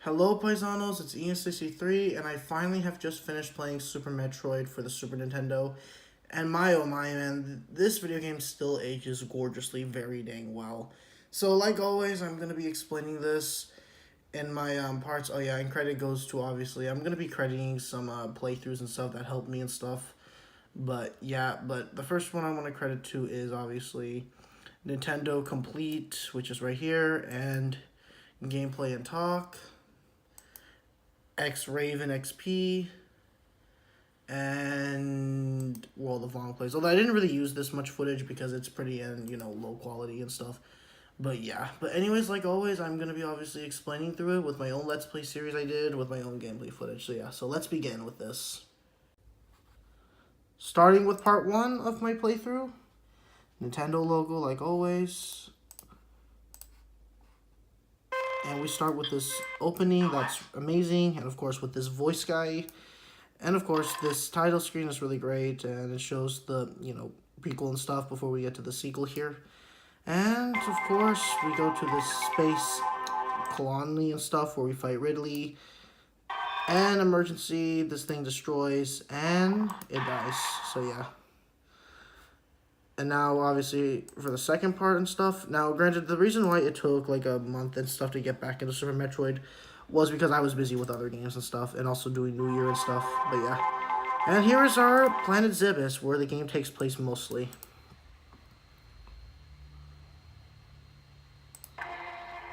Hello Paisanos, it's Ian63, and I finally have just finished playing Super Metroid for the Super Nintendo. And my oh my man, this video game still ages gorgeously very dang well. So like always, I'm going to be explaining this in my parts. Oh yeah, and credit goes to obviously, I'm going to be crediting some playthroughs and stuff that helped me and stuff. But yeah, but the first one I want to credit to is obviously Nintendo Complete, which is right here, and Gameplay and Talk. X Raven XP, and World of Long Plays. Although I didn't really use this much footage because it's pretty and low quality and stuff. But yeah. But anyways, like always, I'm gonna be obviously explaining through it with my own Let's Play series I did with my own gameplay footage. So yeah. So let's begin with this. Starting with part 1 of my playthrough. Nintendo logo like always. And we start with this opening that's amazing, and of course with this voice guy. And of course this title screen is really great, and it shows the, prequel and stuff before we get to the sequel here. And of course we go to this space colony and stuff where we fight Ridley. And emergency, this thing destroys, and it dies, so yeah. And now, obviously, for the second part and stuff. Now, granted, the reason why it took like a month and stuff to get back into Super Metroid was because I was busy with other games and stuff, and also doing New Year and stuff. But yeah. And here is our planet Zibis, where the game takes place mostly.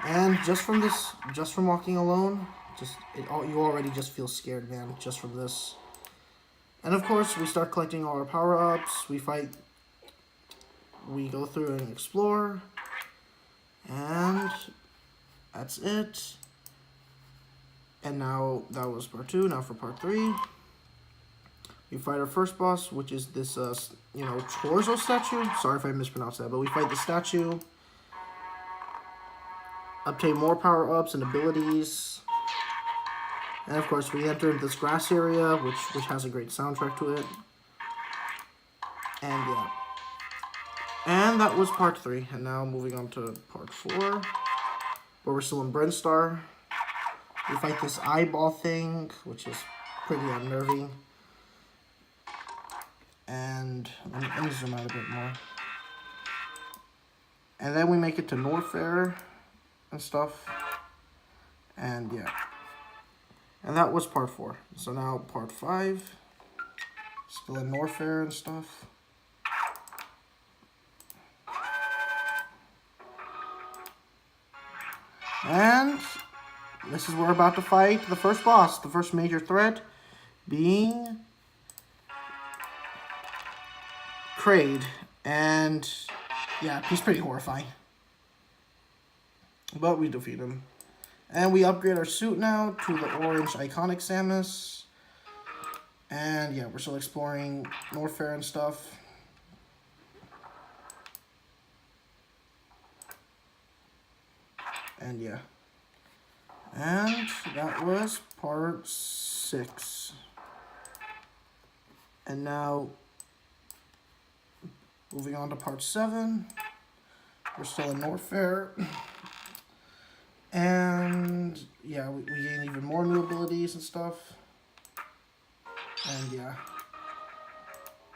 And just from walking alone, you already just feel scared, man, just from this. And of course, we start collecting all our power-ups. We go through and explore, and that's it. And now that was part 2. Now for part 3, we fight our first boss, which is this Chorzo statue. Sorry if I mispronounced that, but we fight the statue, obtain more power-ups and abilities, and of course we enter this grass area, which has a great soundtrack to it. And yeah. And that was part 3. And now moving on to part 4, where we're still in Brinstar. We fight this eyeball thing, which is pretty unnerving. And let me zoom out a bit more. And then we make it to Norfair and stuff. And yeah. And that was part 4. So now part 5. Still in Norfair and stuff. And this is where we're about to fight the first boss, the first major threat being Kraid. And yeah, he's pretty horrifying. But we defeat him. And we upgrade our suit now to the orange iconic Samus. And yeah, we're still exploring Norfair and stuff. And yeah. And that was part 6. And now, moving on to part 7. We're still in Norfair. And yeah, we gain even more new abilities and stuff. And yeah.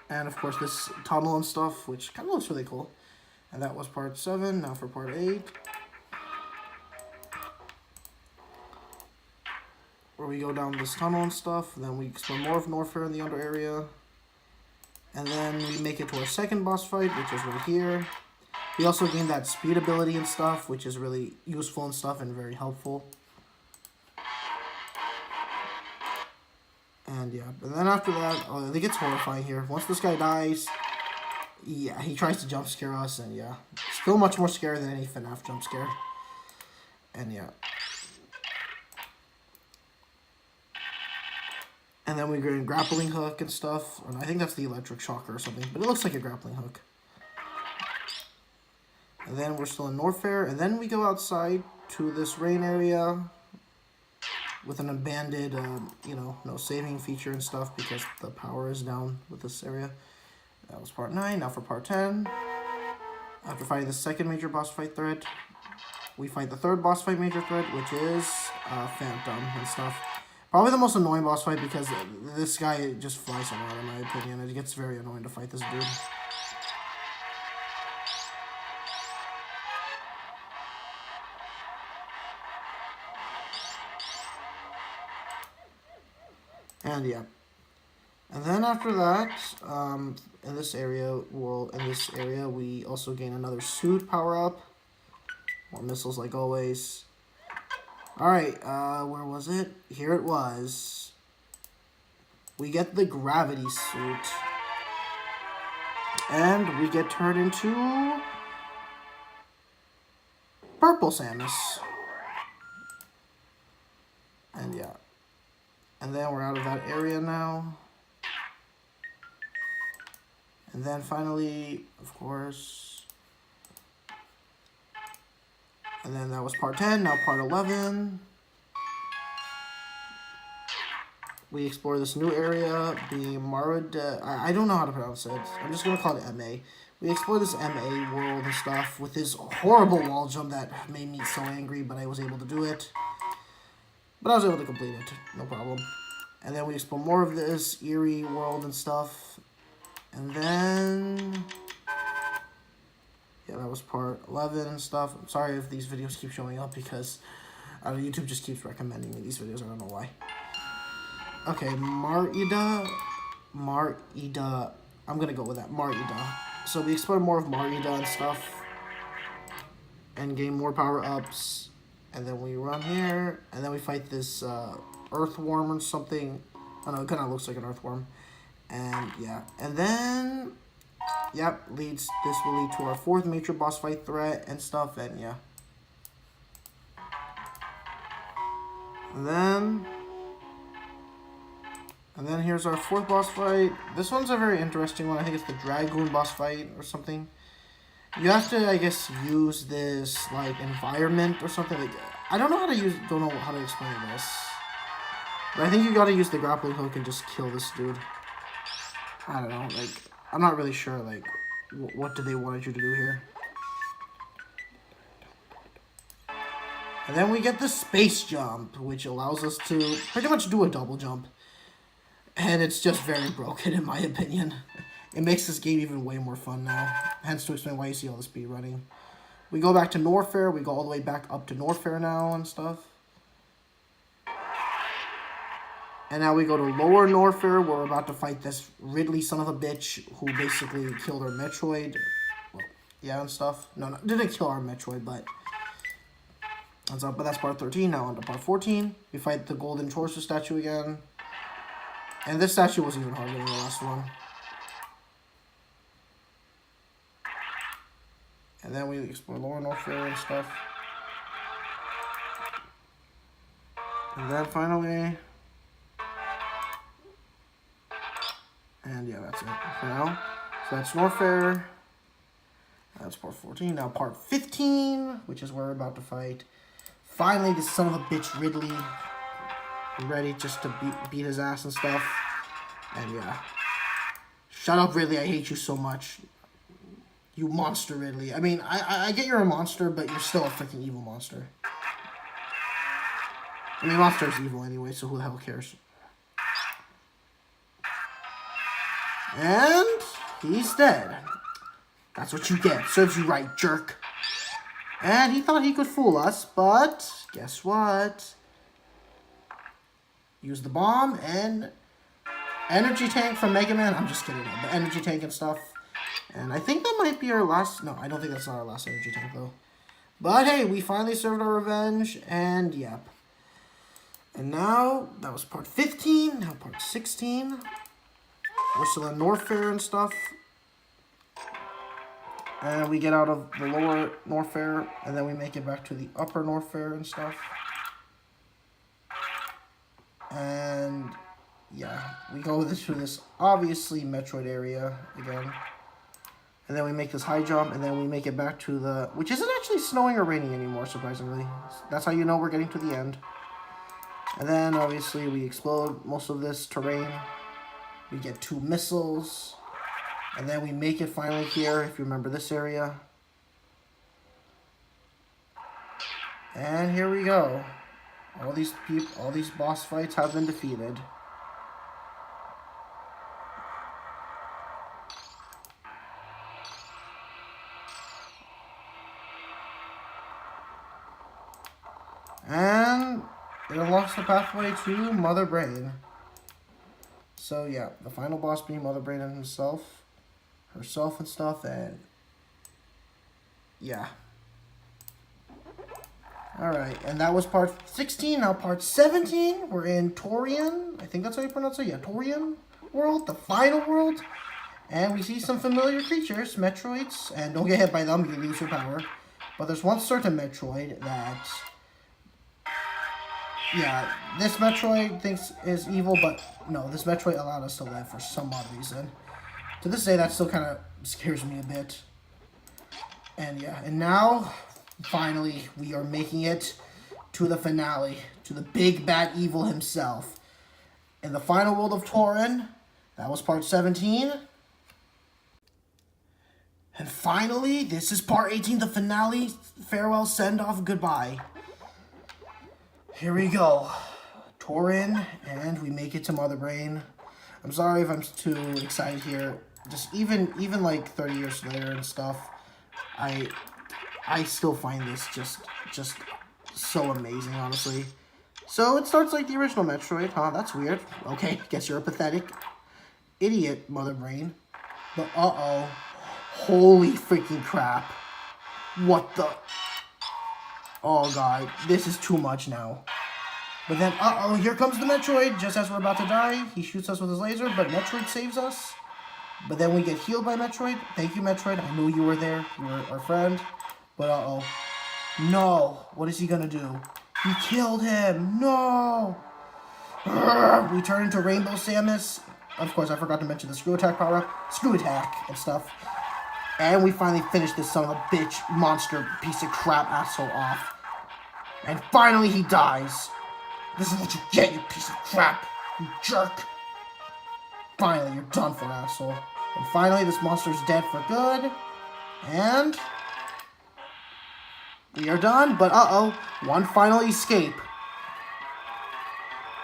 And of course this tunnel and stuff, which kind of looks really cool. And that was part 7. Now for part 8. Where we go down this tunnel and stuff, and then we explore more of Norfair in the under area. And then we make it to our second boss fight, which is right here. We also gain that speed ability and stuff, which is really useful and stuff and very helpful. And yeah, but then after that, I think it's horrifying here. Once this guy dies, yeah, he tries to jump scare us, and yeah, still much more scary than any FNAF jump scare. And yeah. And then we get a grappling hook and stuff. And I think that's the electric shocker or something. But it looks like a grappling hook. And then we're still in Norfair. And then we go outside to this rain area. With an abandoned, no saving feature and stuff. Because the power is down with this area. That was part 9. Now for part 10. After fighting the second major boss fight threat. we fight the third boss fight major threat, which is Phantom and stuff. Probably the most annoying boss fight because this guy just flies around, in my opinion. It gets very annoying to fight this dude. And yeah. And then after that, in this area, we also gain another suit power-up. More missiles like always. Alright, where was it? Here it was. We get the gravity suit. And we get turned into Purple Samus. And yeah. And then we're out of that area now. And then finally, of course. And then that was part 10, now part 11. We explore this new area, the Marud. I don't know how to pronounce it. I'm just going to call it MA. We explore this MA world and stuff with this horrible wall jump that made me so angry, but I was able to do it. But I was able to complete it, no problem. And then we explore more of this eerie world and stuff. And then... yeah, that was part 11 and stuff. I'm sorry if these videos keep showing up because YouTube just keeps recommending me these videos. I don't know why. Okay, Marida. I'm gonna go with that, Marida. So we explore more of Marida and stuff. And gain more power-ups. And then we run here. And then we fight this earthworm or something. I don't know, it kind of looks like an earthworm. And yeah. And then... yep, this will lead to our fourth major boss fight threat and stuff, and yeah. And then here's our fourth boss fight. This one's a very interesting one. I think it's the Dragoon boss fight or something. You have to, I guess, use this, like, environment or something. Like, I don't know how to explain this. But I think you gotta use the grappling hook and just kill this dude. I don't know, like... I'm not really sure, like, what do they want you to do here. And then we get the space jump, which allows us to pretty much do a double jump. And it's just very broken, in my opinion. It makes this game even way more fun now. Hence to explain why you see all the speed running. We go back to Norfair. We go all the way back up to Norfair now and stuff. And now we go to Lower Norfair, where we're about to fight this Ridley son of a bitch who basically killed our Metroid. Well, yeah, and stuff. No, didn't kill our Metroid, but... that's part 13. Now on to part 14. We fight the Golden Torso statue again. And this statue was even harder than the last one. And then we explore Lower Norfair and stuff. And then finally... and yeah, that's it for now. So that's Norfair. That's part 14. Now part 15, which is where we're about to fight. Finally, this son of a bitch Ridley. I'm ready just to beat his ass and stuff. And yeah. Shut up, Ridley. I hate you so much. You monster, Ridley. I mean, I get you're a monster, but you're still a freaking evil monster. I mean, monster is evil anyway, so who the hell cares? And he's dead. That's what you get. Serves you right, jerk. And he thought he could fool us, but guess what? Use the bomb and energy tank from Mega Man. I'm just kidding. The energy tank and stuff. And I think that might be our last... no, I don't think that's not our last energy tank, though. But hey, we finally served our revenge, and yep. And now, that was part 15. Now part 16. We're still in Norfair and stuff. And we get out of the lower Norfair, and then we make it back to the upper Norfair and stuff. And yeah, we go through this obviously Metroid area again. And then we make this high jump, and then we make it back to the... which isn't actually snowing or raining anymore, surprisingly. That's how you know we're getting to the end. And then, obviously, we explode most of this terrain. We get 2 missiles. And then we make it finally here, if you remember this area. And here we go. All these boss fights have been defeated. And it unlocks the pathway to Mother Brain. So yeah, the final boss being Mother Brain and herself and stuff, and yeah. Alright, and that was part 16. Now part 17, we're in Torian. I think that's how you pronounce it. Yeah, Torian world, the final world. And we see some familiar creatures, Metroids, and don't get hit by them, you lose your power. But there's one certain Metroid that, yeah, this Metroid thinks is evil, but no, this Metroid allowed us to live for some odd reason. To this day, that still kind of scares me a bit. And yeah, and now, finally, we are making it to the finale, to the big bad evil himself. In the final world of Torin, that was part 17. And finally, this is part 18, the finale, farewell, send-off, goodbye. Here we go. Torin, and we make it to Mother Brain. I'm sorry if I'm too excited here. Just even like 30 years later and stuff, I still find this just so amazing, honestly. So it starts like the original Metroid, huh? That's weird. Okay, guess you're a pathetic idiot, Mother Brain. But uh-oh. Holy freaking crap. What the... Oh god, this is too much now. But then, uh-oh, here comes the Metroid. Just as we're about to die, he shoots us with his laser, but Metroid saves us. But then we get healed by Metroid. Thank you, Metroid. I knew you were there. You were our friend. But uh-oh. No. What is he gonna do? He killed him. No. We turn into Rainbow Samus. Of course, I forgot to mention the Screw Attack power-up. Screw Attack and stuff. And we finally finished this son of a bitch, monster, piece of crap asshole off. And finally he dies. This is what you get, you piece of crap. You jerk. Finally, you're done for, asshole. And finally, this monster's dead for good. And... we are done, but uh-oh. One final escape.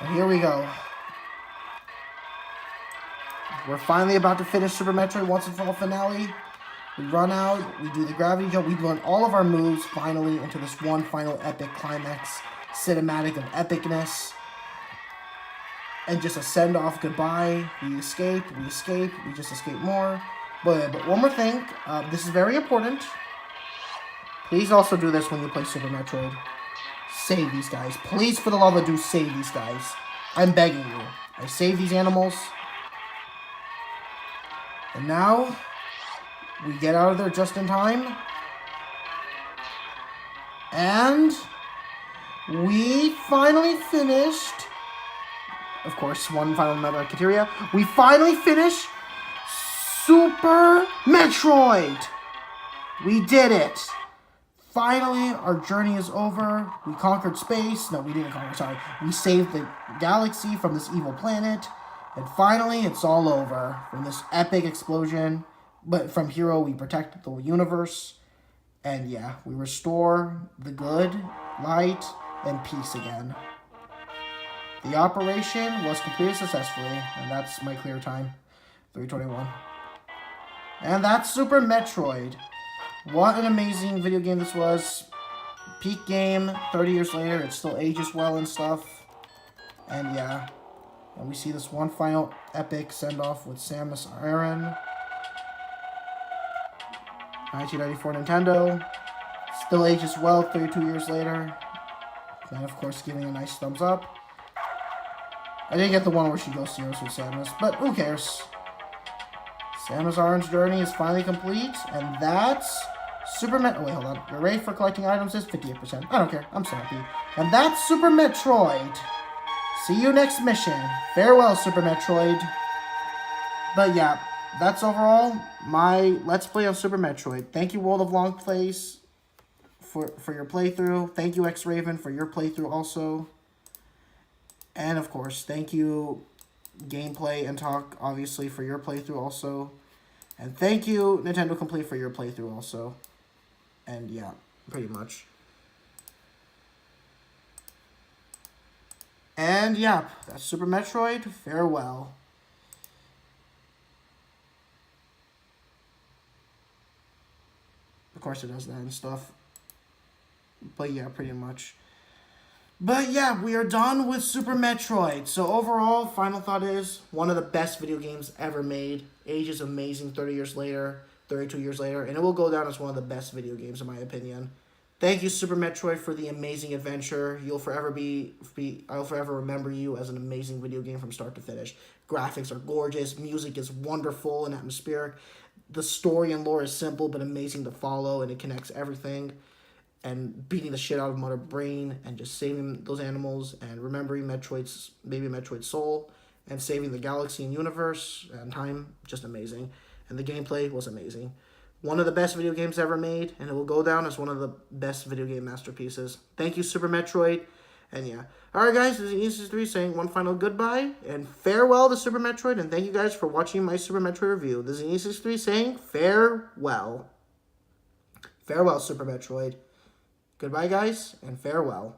And here we go. We're finally about to finish Super Metroid Once and For All finale. We run out, we do the gravity jump, we run all of our moves finally into this one final epic climax cinematic of epicness. And just a send-off goodbye. We escape, we just escape more. But one more thing, this is very important. Please also do this when you play Super Metroid. Save these guys. Please, for the love of do, save these guys. I'm begging you. I save these animals. And now... we get out of there just in time. And we finally finished. Of course, one final meta criteria. We finally finished Super Metroid. We did it. Finally, our journey is over. We conquered space. No, we didn't conquer, sorry. We saved the galaxy from this evil planet. And finally, it's all over. From this epic explosion. But from Hero, we protect the universe. And yeah, we restore the good, light, and peace again. The operation was completed successfully. And that's my clear time. 3:21. And that's Super Metroid. What an amazing video game this was. Peak game, 30 years later, it still ages well and stuff. And yeah. And we see this one final epic send-off with Samus Aran. 1994 Nintendo. Still ages well 32 years later. And of course giving a nice thumbs up. I didn't get the one where she goes serious with Samus, but who cares? Samus Aran's journey is finally complete, and that's Super Metroid. Wait, hold on. Your rate for collecting items is 58%. I don't care. I'm so happy. And that's Super Metroid. See you next mission. Farewell, Super Metroid. But yeah, that's overall my Let's Play of Super Metroid. Thank you, World of Long Plays, for your playthrough. Thank you, X-Raven, for your playthrough also. And, of course, thank you, Gameplay and Talk, obviously, for your playthrough also. And thank you, Nintendo Complete, for your playthrough also. And, yeah, pretty much. And yeah, that's Super Metroid. Farewell. Of course it does that and stuff. But yeah, pretty much. But yeah, we are done with Super Metroid. So overall, final thought is one of the best video games ever made. Age is amazing 30 years later, 32 years later, and it will go down as one of the best video games in my opinion. Thank you, Super Metroid, for the amazing adventure. You'll forever I'll forever remember you as an amazing video game from start to finish. Graphics are gorgeous, music is wonderful and atmospheric. The story and lore is simple but amazing to follow, and it connects everything. And beating the shit out of Mother Brain and just saving those animals and remembering Metroid's baby Metroid's soul and saving the galaxy and universe and time, just amazing. And the gameplay was amazing. One of the best video games ever made, and it will go down as one of the best video game masterpieces. Thank you, Super Metroid. And yeah. Alright guys, this is Easy3 saying one final goodbye and farewell to Super Metroid, and thank you guys for watching my Super Metroid review. This is Easy3 saying farewell. Farewell, Super Metroid. Goodbye, guys, and farewell.